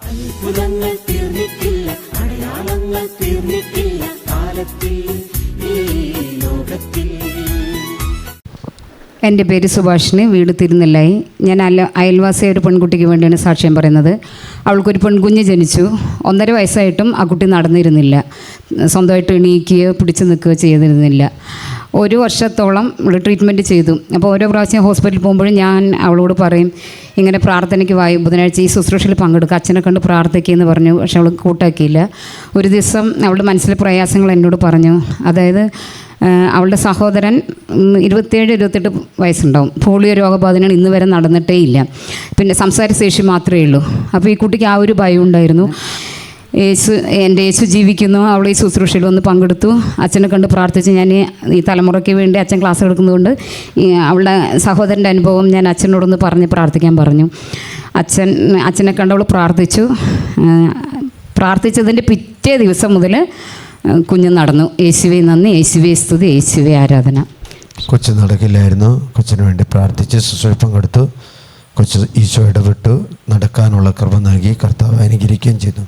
അത്ഭുതങ്ങൾ തീർന്നിട്ടില്ല, അടയാളങ്ങൾ തീർന്നിട്ടില്ല കാലത്തിൽ ഈ ലോകത്തിൽ. എൻ്റെ പേര് സുഭാഷിണി, വീട് തിരുനെല്ലായി. ഞാൻ അയൽവാസിയായ ഒരു പെൺകുട്ടിക്ക് വേണ്ടിയാണ് സാക്ഷ്യം പറയുന്നത്. അവൾക്കൊരു പെൺകുഞ്ഞ് ജനിച്ചു. 1.5 വയസ്സായിട്ടും ആ കുട്ടി നടന്നിരുന്നില്ല, സ്വന്തമായിട്ട് എണീക്കുകയോ പിടിച്ചു നിൽക്കുകയോ ചെയ്തിരുന്നില്ല. 1 വർഷത്തോളം ഇവിടെ ട്രീറ്റ്മെൻറ്റ് ചെയ്തു. അപ്പോൾ ഓരോ പ്രാവശ്യം ഹോസ്പിറ്റലിൽ പോകുമ്പോഴും ഞാൻ അവളോട് പറയും, ഇങ്ങനെ പ്രാർത്ഥനയ്ക്ക് ബുധനാഴ്ച ഈ ശുശ്രൂഷയിൽ പങ്കെടുക്കുക, അച്ഛനെ കണ്ട് പ്രാർത്ഥിക്കുകയെന്ന് പറഞ്ഞു. പക്ഷെ അവൾ കൂട്ടാക്കിയില്ല. ഒരു ദിവസം അവളുടെ മനസ്സിലെ പ്രയാസങ്ങൾ എന്നോട് പറഞ്ഞു. അതായത് അവളുടെ സഹോദരൻ 27-28 വയസ്സുണ്ടാവും, പോളിയോ രോഗബാധനാണ്, ഇന്ന് വരെ നടന്നിട്ടേ ഇല്ല, പിന്നെ സംസാരശേഷി മാത്രമേ ഉള്ളൂ. അപ്പോൾ ഈ കുട്ടിക്ക് ആ ഒരു ഭയം ഉണ്ടായിരുന്നു. എൻ്റെ യേശു ജീവിക്കുന്നു. അവൾ ഈ ശുശ്രൂഷയിൽ വന്ന് പങ്കെടുത്തു, അച്ഛനെ കണ്ട് പ്രാർത്ഥിച്ച്. ഞാൻ ഈ തലമുറയ്ക്ക് വേണ്ടി അച്ഛൻ ക്ലാസ് എടുക്കുന്നതുകൊണ്ട് അവളുടെ സഹോദരൻ്റെ അനുഭവം ഞാൻ അച്ഛനോടൊന്ന് പറഞ്ഞ് പ്രാർത്ഥിക്കാൻ പറഞ്ഞു. അച്ഛനെ കണ്ട് അവൾ പ്രാർത്ഥിച്ചു. പ്രാർത്ഥിച്ചതിൻ്റെ പിറ്റേ ദിവസം മുതൽ കുഞ്ഞ് നടന്നു. യേശുവേ നന്ദി, യേശുവേ സ്തുതി, യേശുവേ ആരാധന. കൊച്ചു നടക്കില്ലായിരുന്നു. കൊച്ചിന് വേണ്ടി പ്രാർത്ഥിച്ച് ശുശ്രൂഷ പങ്കെടുത്തു. കൊച്ചു ഈശോ ഇടപെട്ടു, നടക്കാനുള്ള കൃപ നൽകി. കർത്താവ് അനുഗ്രഹിക്കുകയും ചെയ്തു.